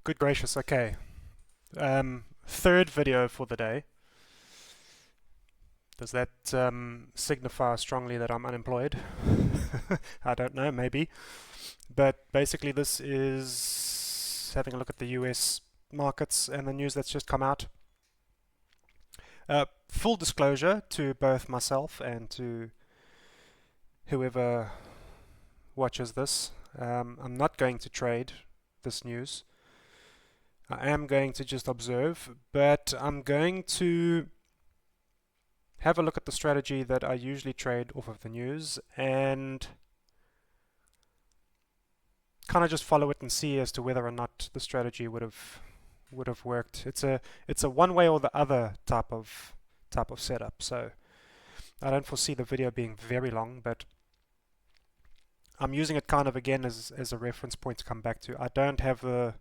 Good gracious, okay. Third video for the day. Does that signify strongly that I'm unemployed? I don't know, maybe. But basically, this is having a look at the US markets and the news that's just come out. Full disclosure to both myself and to whoever watches this, I'm not going to trade this news. I am going to just observe, but I'm going to have a look at the strategy that I usually trade off of the news and kind of just follow it and see as to whether or not the strategy would have worked. It's a one way or the other type of setup. So I don't foresee the video being very long, but I'm using it kind of again as a reference point to come back to. I don't have the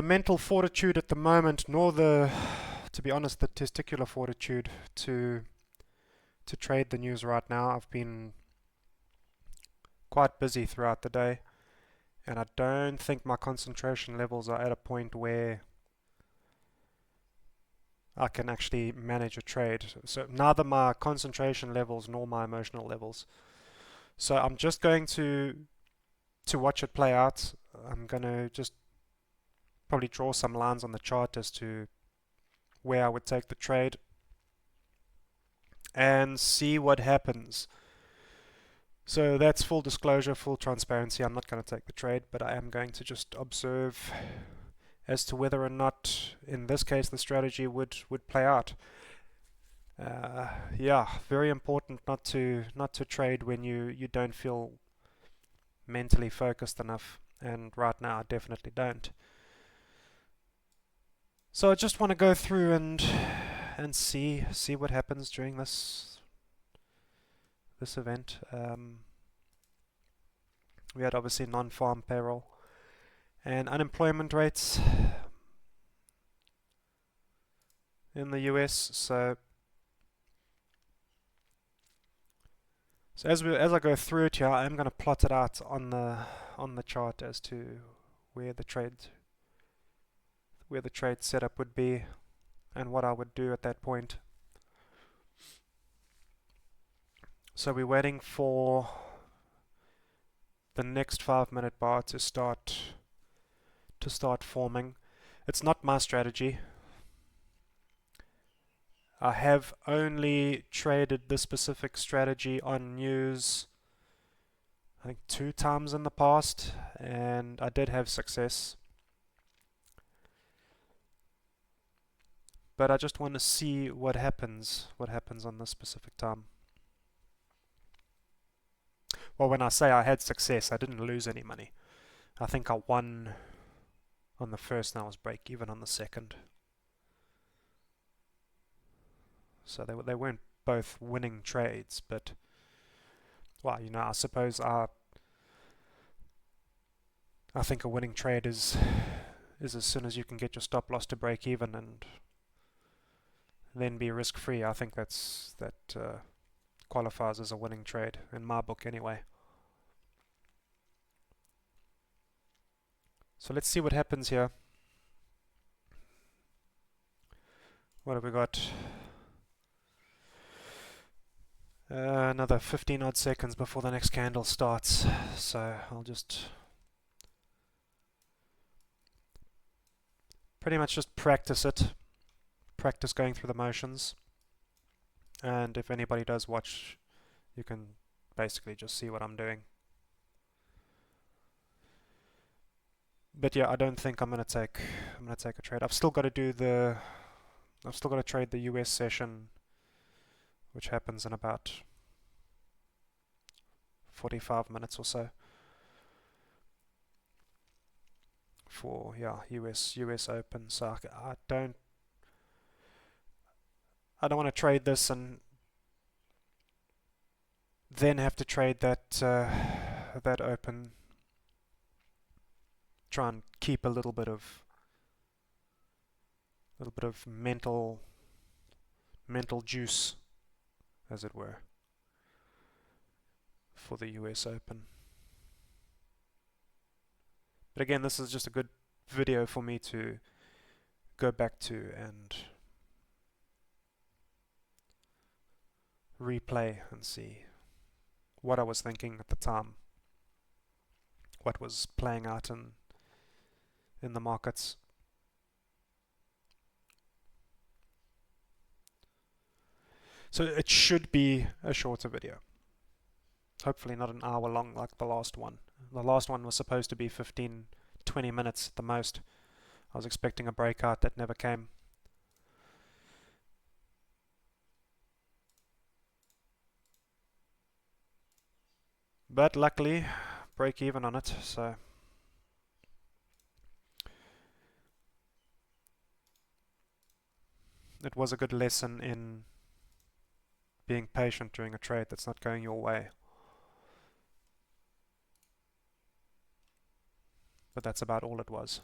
mental fortitude at the moment, nor to be honest, the testicular fortitude to trade the news right now. I've been quite busy throughout the day, and I don't think my concentration levels are at a point where I can actually manage a trade. So neither my concentration levels nor my emotional levels. So I'm just going to watch it play out. I'm going to just probably draw some lines on the chart as to where I would take the trade and see what happens. So that's full disclosure, full transparency. I'm not going to take the trade, but I am going to just observe as to whether or not, in this case, the strategy would play out. Yeah, very important not to trade when you don't feel mentally focused enough, and right now I definitely don't. So I just want to go through and see what happens during this event. We had obviously non-farm payroll and unemployment rates in the US. So as I go through it here, I'm going to plot it out on the chart as to where the trade setup would be and what I would do at that point. So we're waiting for the next 5-minute bar to start forming. It's not my strategy. I have only traded this specific strategy on news I think 2 times in the past, and I did have success. But I just want to see what happens on this specific time. Well, when I say I had success, I didn't lose any money. I think I won on the first and I was break even on the second. So they weren't both winning trades, but well, I suppose I think a winning trade is as soon as you can get your stop loss to break even and then be risk free. I think that qualifies as a winning trade in my book anyway. So let's see what happens here. What have we got? Another 15 odd seconds before the next candle starts, so I'll just pretty much just practice going through the motions, and if anybody does watch, you can basically just see what I'm doing. But yeah, I don't think I'm gonna take a trade. I've still got to trade the US session, which happens in about 45 minutes or so for US Open. So I don't want to trade this and then have to trade that Open. Try and keep a little bit of mental juice, as it were, for the US Open. But again, this is just a good video for me to go back to and replay and see what I was thinking at the time, what was playing out in the markets. So it should be a shorter video. Hopefully not an hour long like the last one. The last one was supposed to be 15, 20 minutes at the most. I was expecting a breakout that never came. But luckily, break even on it, so it was a good lesson in being patient during a trade that's not going your way. But that's about all it was.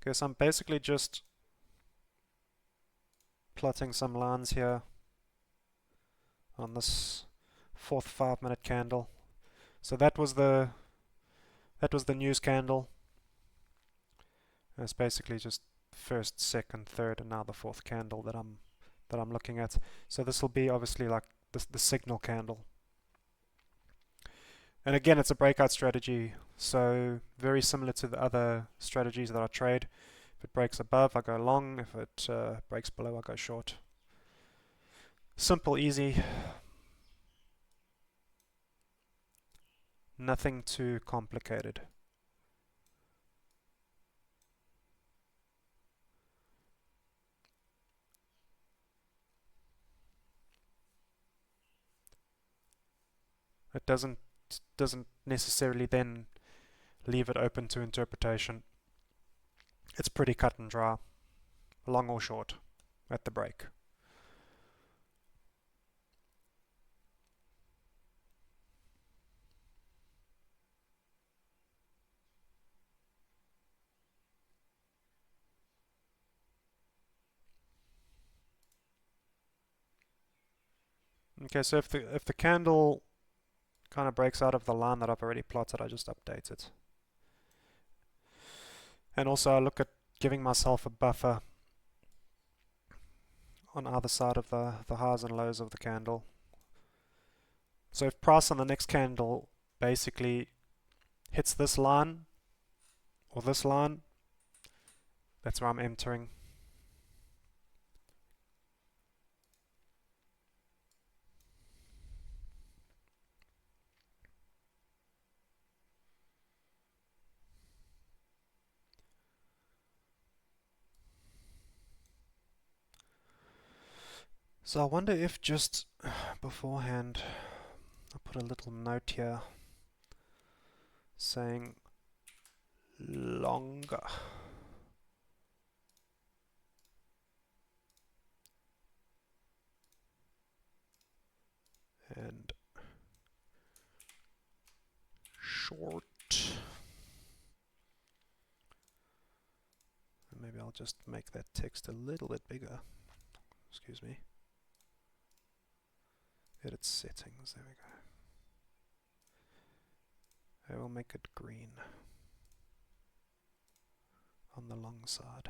Okay, so I'm basically just plotting some lines here on this fourth 5-minute candle. So that was the news candle. And it's basically just first, second, third, and now the fourth candle that I'm looking at. So this will be obviously like the signal candle. And again, it's a breakout strategy, so very similar to the other strategies that I trade. If it breaks above, I go long. If it breaks below, I go short. Simple, easy. Nothing too complicated. It doesn't necessarily then leave it open to interpretation. It's pretty cut and dry, long or short, at the break. Okay, so if the candle kind of breaks out of the line that I've already plotted, I just update it. And also I look at giving myself a buffer on either side of the highs and lows of the candle. So if price on the next candle basically hits this line or this line, that's where I'm entering. So I wonder if just beforehand I put a little note here saying longer. And short. And maybe I'll just make that text a little bit bigger. Excuse me. Edit settings, there we go. I will make it green on the long side.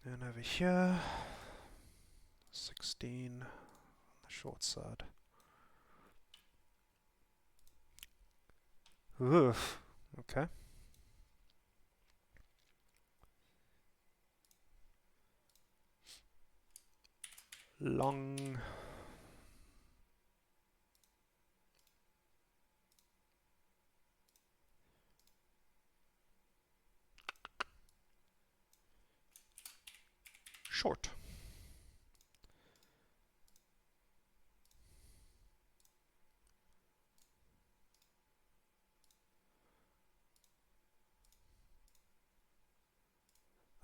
And over here, 16 on the short side. Oof, okay. Long. Short.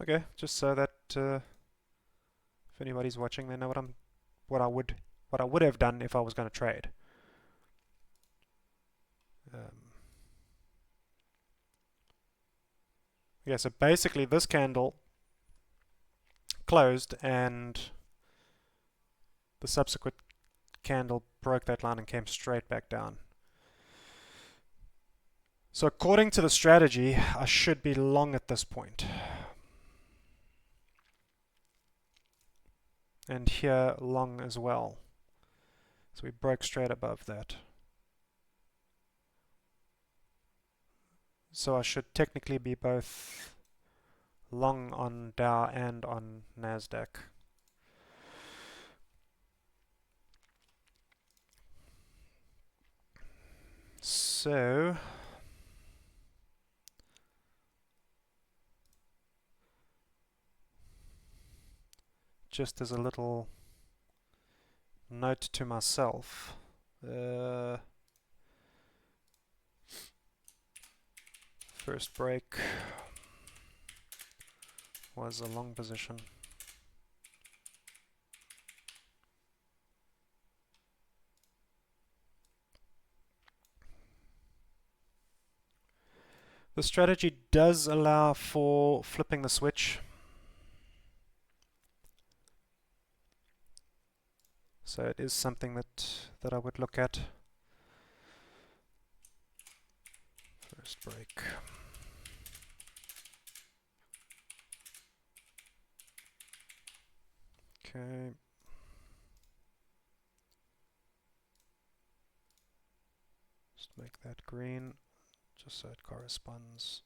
Okay, just so that if anybody's watching, they know what I would have done if I was going to trade. Yeah, so basically this candle closed and the subsequent candle broke that line and came straight back down. So according to the strategy, I should be long at this point. And here long as well. So we broke straight above that. So I should technically be both long on Dow and on Nasdaq. So just as a little note to myself, first break was a long position. The strategy does allow for flipping the switch. So it is something that I would look at. First break. Okay. Just make that green, just so it corresponds.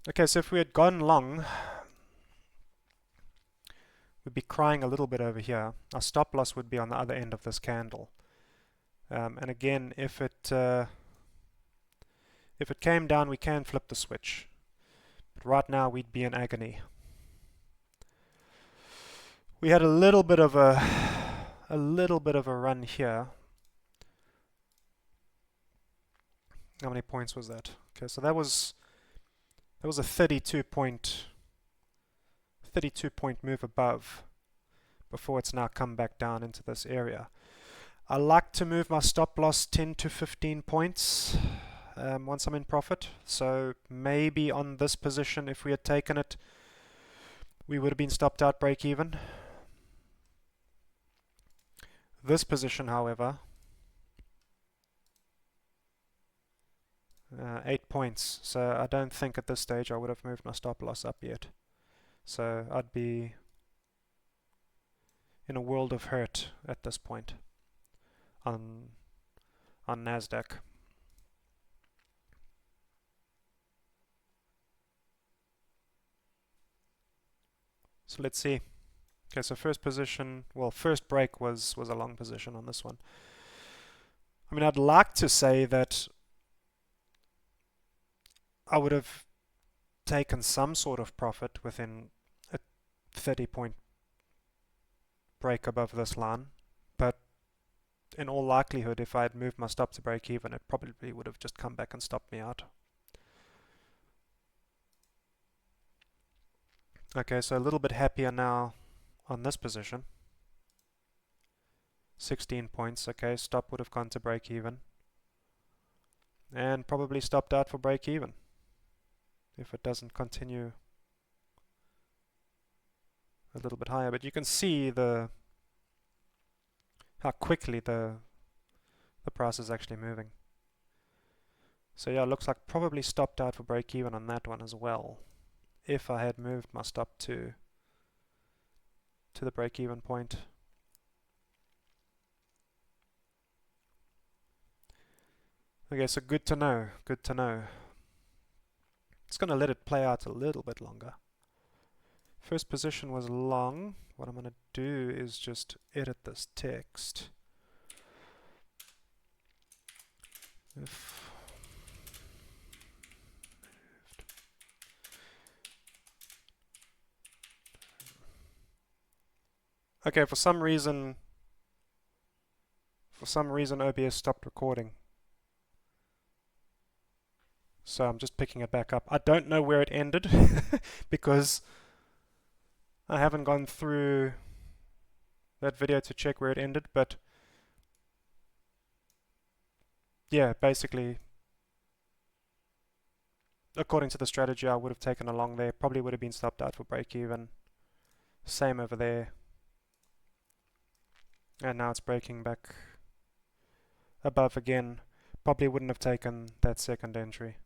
Okay, so if we had gone long, we'd be crying a little bit over here. Our stop loss would be on the other end of this candle. And again, if it came down, we can flip the switch. But right now, we'd be in agony. We had a little bit of a run here. How many points was that? Okay, so that was a 32 point move above before it's now come back down into this area. I like to move my stop loss 10 to 15 points once I'm in profit. So maybe on this position, if we had taken it, we would have been stopped out break even. This position, however, 8 points. So I don't think at this stage I would have moved my stop loss up yet. So I'd be in a world of hurt at this point on Nasdaq. So let's see. Okay, so first break was a long position on this one. I mean, I'd like to say that I would have taken some sort of profit within a 30-point break above this line, but in all likelihood, if I had moved my stop to break even, it probably would have just come back and stopped me out. Okay, so a little bit happier now on this position. 16 points, okay, stop would have gone to break even. And probably stopped out for break even if it doesn't continue a little bit higher. But you can see how quickly the price is actually moving. So yeah, it looks like probably stopped out for break even on that one as well, if I had moved my stop to the break even point. Okay, so good to know, good to know. It's going to let it play out a little bit longer. First position was long. What I'm going to do is just edit this text. If okay, for some reason OBS stopped recording. So I'm just picking it back up. I don't know where it ended because I haven't gone through that video to check where it ended, but yeah, basically according to the strategy I would have taken along there, probably would have been stopped out for break even. Same over there. And now it's breaking back above again. Probably wouldn't have taken that second entry.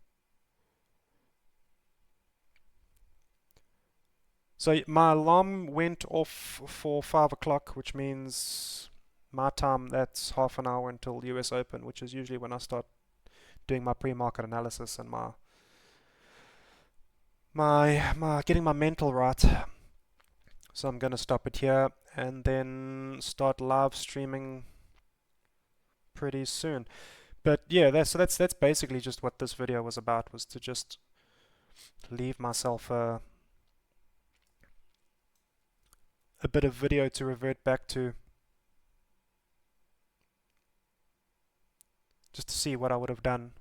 So my alarm went off for 5 o'clock, which means my time that's half an hour until US Open, which is usually when I start doing my pre-market analysis and my getting my mental right. So I'm going to stop it here and then start live streaming pretty soon. But yeah, that's basically just what this video was about, was to just leave myself a bit of video to revert back to, just to see what I would have done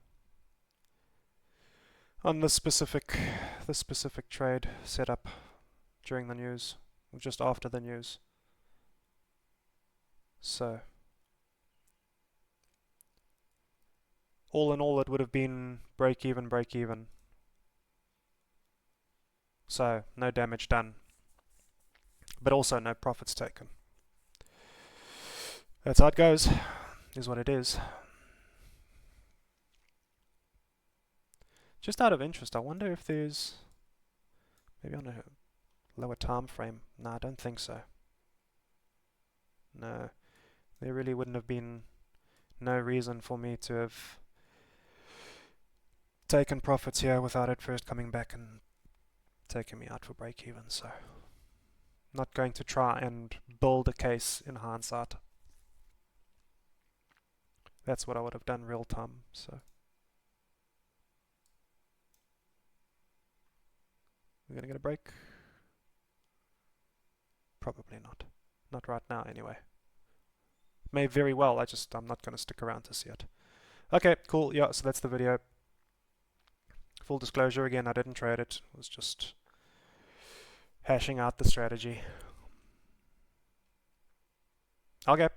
on this specific trade setup during the news, or just after the news. So all in all, it would have been break even. So no damage done, but also no profits taken. That's how it goes, is what it is. Just out of interest, I wonder if there's maybe on a lower time frame. No, I don't think so. No, there really wouldn't have been no reason for me to have taken profits here without it first coming back and taking me out for break even. So not going to try and build a case in hindsight. That's what I would have done real time. So we're gonna get a break? Probably not. Not right now anyway. May very well, I'm not gonna stick around to see it. Okay, cool. Yeah, so that's the video. Full disclosure again, I didn't trade it. It was just hashing out the strategy. Okay,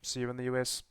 see you in the US.